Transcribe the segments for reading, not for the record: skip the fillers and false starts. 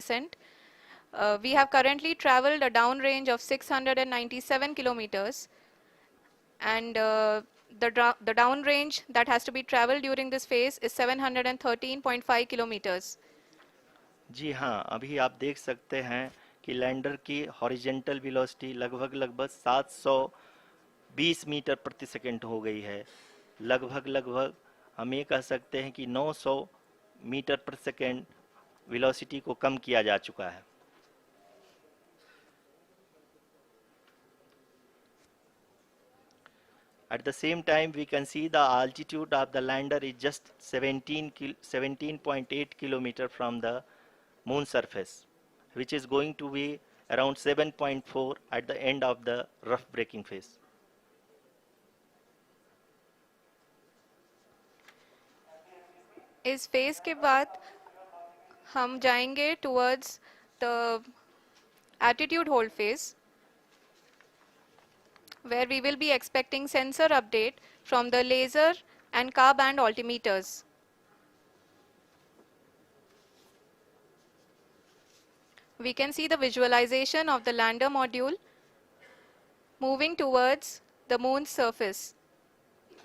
descent. We have currently traveled a downrange of 697 kilometers, and the downrange that has to be traveled during this phase is 713.5 kilometers. जी हाँ, अभी आप देख सकते हैं कि lander की हॉरिजेंटल वेलोसिटी लगभग 720 मीटर प्रति सेकंड हो गई है। लगभग हम ये कह सकते हैं कि 900 मीटर प्रति सेकंड वेलोसिटी को कम किया जा चुका है। At the same time, we can see the altitude of the lander is just 17.8 kilometer from the moon surface, which is going to be around 7.4 at the end of the rough braking phase. इस phase के बाद हम जाएंगे towards the attitude hold phase, where we will be expecting sensor update from the laser and car band altimeters. We can see the visualization of the lander module moving towards the moon's surface.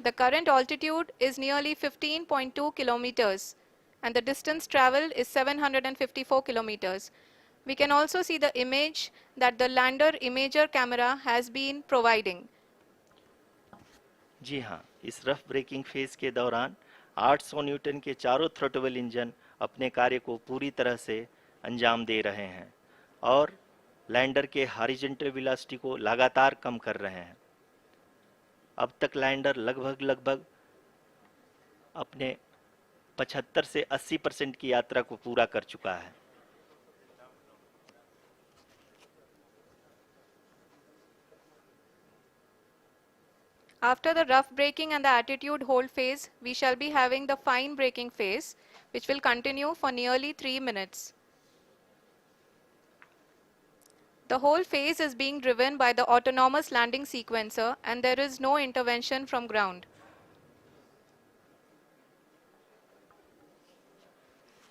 The current altitude is nearly 15.2 kilometers and the distance traveled is 754 kilometers. We can also see the image that the lander imager camera has been providing. जी हाँ, इस rough breaking phase के दौरान 800 Newton के चारों throttle engine अपने कार्य को पूरी तरह से अंजाम दे रहे हैं और लैंडर के हॉरिजॉन्टल वेलोसिटी को लगातार कम कर रहे हैं। अब तक लैंडर लगभग अपने 75 से 80% की यात्रा को पूरा कर चुका है। After the rough braking and the attitude hold phase, we shall be having the fine braking phase, which will continue for nearly 3 minutes. The whole phase is being driven by the autonomous landing sequencer and there is no intervention from ground.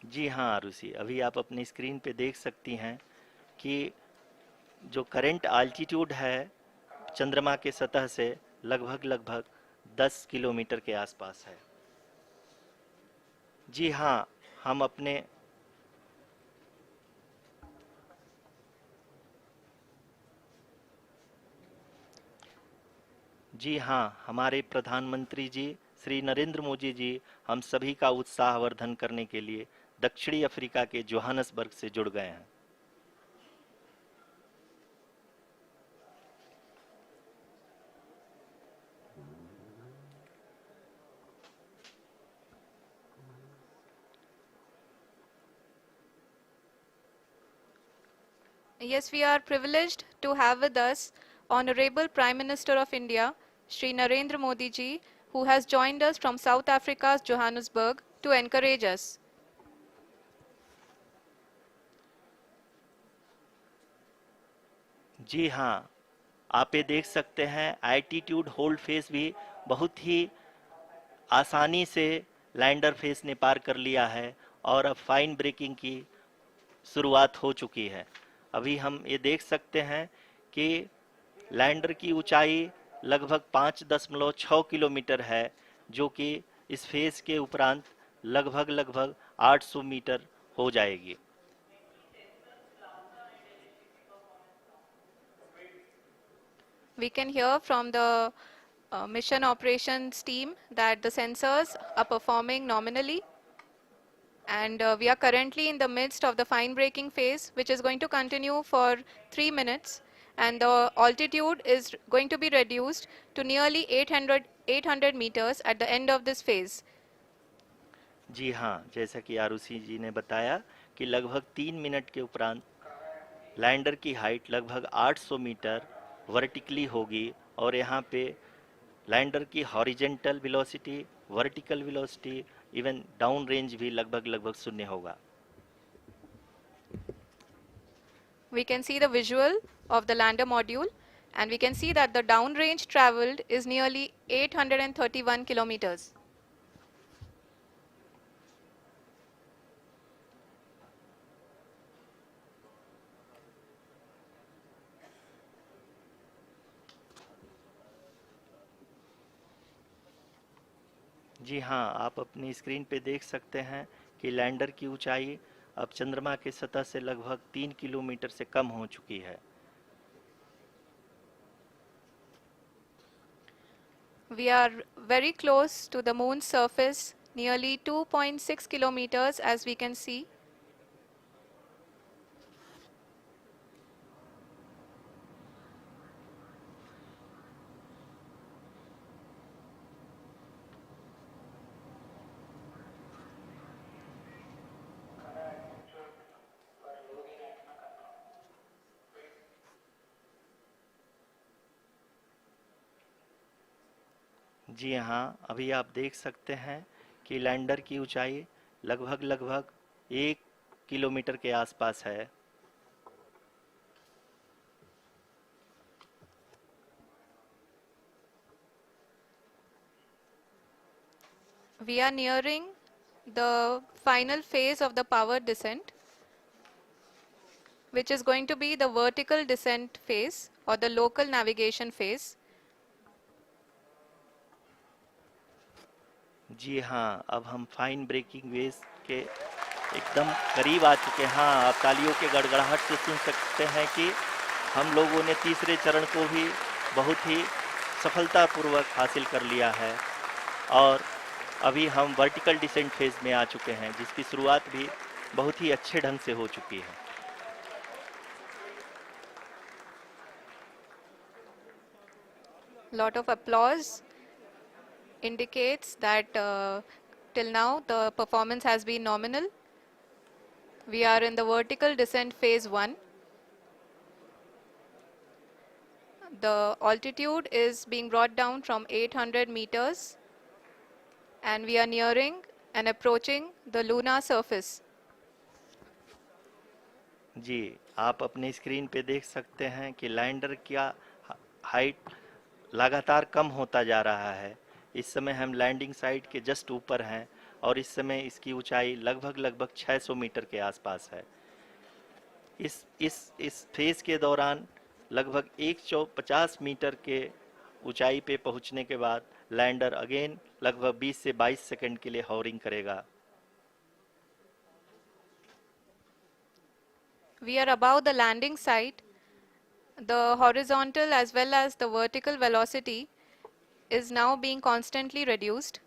जी हाँ आरुषि, अभी आप अपनी screen पे देख सकती हैं कि जो करंट आल्टीट्यूड है चंद्रमा के सतह से लगभग 10 किलोमीटर के आसपास है। जी हाँ, हम अपने जी हाँ, हमारे प्रधानमंत्री जी श्री नरेंद्र मोदी जी हम सभी का उत्साहवर्धन करने के लिए दक्षिणी अफ्रीका के जोहानसबर्ग से जुड़ गए हैं। Yes, we are privileged to have with us Honorable Prime Minister of India, Shri Narendra Modi ji, who has joined us from South Africa's Johannesburg to encourage us. जी हाँ, आप ये देख सकते हैं एल्टीट्यूड होल्ड फेस भी बहुत ही आसानी से लैंडर फेस ने पार कर लिया है और अब फाइन ब्रेकिंग की शुरुआत हो चुकी है। अभी हम ये देख सकते हैं कि लैंडर की ऊंचाई लगभग 5.6 किलोमीटर है, जो कि इस फेज के उपरांत लगभग 800 मीटर हो जाएगी। We can hear from the mission operations team that the sensors are performing nominally, and we are currently in the midst of the fine braking phase, which is going to continue for 3 minutes, and the altitude is going to be reduced to nearly 800 meters at the end of this phase. जी हाँ, जैसा कि आरुषि जी ने बताया कि लगभग 3 minute के उपरांत lander की हाइट लगभग 800 मीटर वर्टिकली होगी और यहाँ पे लैंडर की horizontal velocity, vertical velocity, even down range भी लगभग शून्य होगा। We can see the visual of the lander module, and we can see that the downrange traveled is nearly 831 kilometers. जी हाँ, आप अपनी स्क्रीन पे देख सकते हैं कि लैंडर की ऊंचाई अब चंद्रमा की सतह से लगभग 3 किलोमीटर से कम हो चुकी है। We are very close to the moon's surface, nearly 2.6 kilometers as we can see. जी हाँ, अभी आप देख सकते हैं कि लैंडर की ऊंचाई लगभग लगभग 1 किलोमीटर के आसपास है। We are nearing the final phase of the power descent, which is going to be the vertical descent phase or the local navigation phase. जी हाँ, अब हम फाइन ब्रेकिंग वेव्स के एकदम करीब आ चुके हैं। हाँ, आप तालियों के गड़गड़ाहट से सुन सकते हैं कि हम लोगों ने तीसरे चरण को भी बहुत ही सफलतापूर्वक हासिल कर लिया है और अभी हम वर्टिकल डिसेंट फेज में आ चुके हैं, जिसकी शुरुआत भी बहुत ही अच्छे ढंग से हो चुकी है। Lot of applause indicates that till now the performance has been nominal. We are in the vertical descent phase 1. The altitude is being brought down from 800 meters and we are nearing and approaching the lunar surface. जी, आप अपने screen पे देख सकते हैं कि lander का height लगातार कम होता जा रहा है। इस समय हम लैंडिंग साइट के जस्ट ऊपर हैं और इस समय इसकी ऊंचाई लगभग लगभग 600 मीटर के आसपास है। इस फेज के दौरान लगभग 150 मीटर के ऊंचाई पे पहुंचने के बाद लैंडर अगेन लगभग 20 से 22 सेकंड के लिए हॉवरिंग करेगा। We are above the landing site. The horizontal as well as the vertical velocity is now being constantly reduced.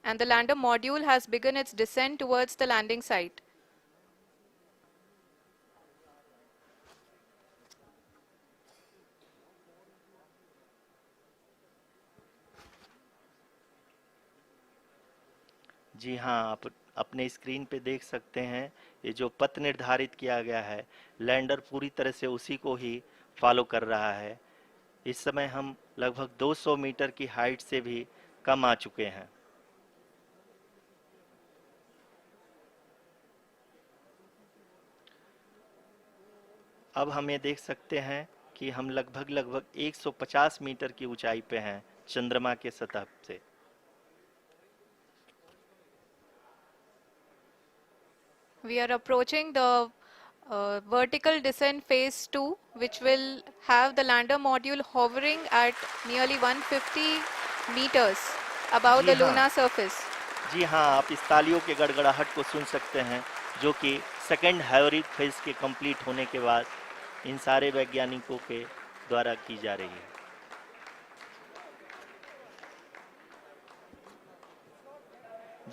And the lander module has begun its descent towards the landing site. जी हाँ, आप अपने screen पे देख सकते हैं ये जो पथ निर्धारित किया गया है, लैंडर पूरी तरह से उसी को ही फॉलो कर रहा है। इस समय हम लगभग 200 मीटर की हाइट से भी कम आ चुके हैं। अब हम ये देख सकते हैं कि हम लगभग लगभग 150 मीटर की ऊंचाई पे हैं चंद्रमा के सतह से। We are approaching the vertical descent phase 2, which will have the lander module hovering at nearly 150 meters above ji the हाँ, lunar surface. जी हाँ, आप इस तालियों के गड़गड़ाहट को सुन सकते हैं, जो कि सेकंड हैवरिक फेज के कंप्लीट होने के बाद इन सारे वैज्ञानिकों के द्वारा की जा रही है।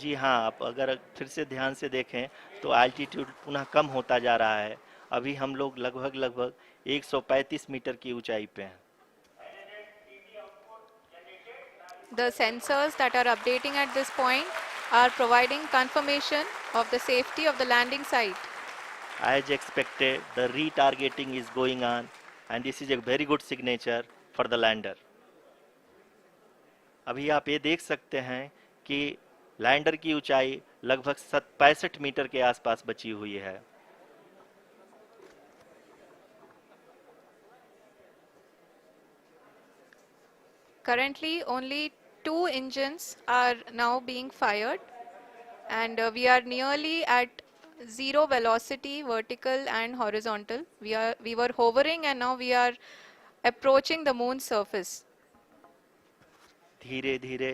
जी हाँ, आप अगर फिर से ध्यान से देखें तो एल्टीट्यूड पुनः कम होता जा रहा है। अभी हम लोग लगभग लगभग 135 मीटर की ऊंचाई पे हैं। The sensors that are updating at this point are providing confirmation of the safety of the landing site. As expected, the retargeting is going on and this is a very good signature for the lander. अभी आप ये देख सकते हैं कि lander की ऊंचाई लगभग 65 मीटर के आसपास बची हुई है। Currently, only 2 engines are now being fired, and we are nearly at zero velocity, vertical and horizontal. We were hovering, and now we are approaching the moon's surface. धीरे धीरे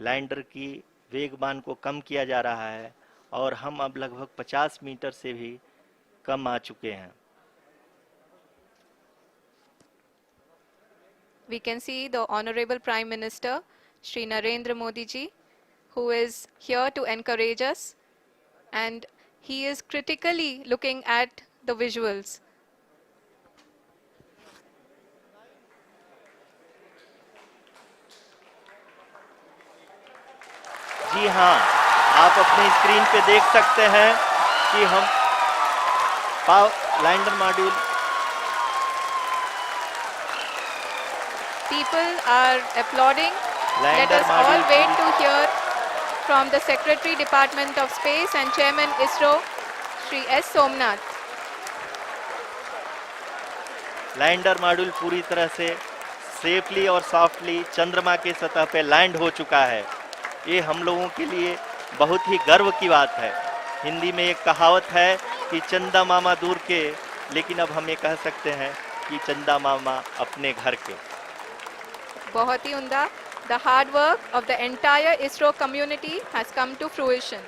लैंडर की वेगमान को कम किया जा रहा है और हम अब लगभग 50 मीटर से भी कम आ चुके हैं। We can see the Honorable Prime Minister, Shri Narendra Modi ji, who is here to encourage us, and he is critically looking at the visuals. जी हाँ, आप अपने स्क्रीन पे देख सकते हैं कि हम lander module People are applauding. Let lander us all module wait to hear from the Secretary Department of Space and Chairman ISRO, Shri S. Somnath. Lander module पूरी तरह से सेफली और सॉफ्टली चंद्रमा के सतह पे लैंड हो चुका है। ये हम लोगों के लिए बहुत ही गर्व की बात है। हिंदी में एक कहावत है कि चंदा मामा दूर के, लेकिन अब हम ये कह सकते हैं कि चंदा मामा अपने घर के। बहुत ही उम्दा. The hard work of the entire ISRO community has come to fruition.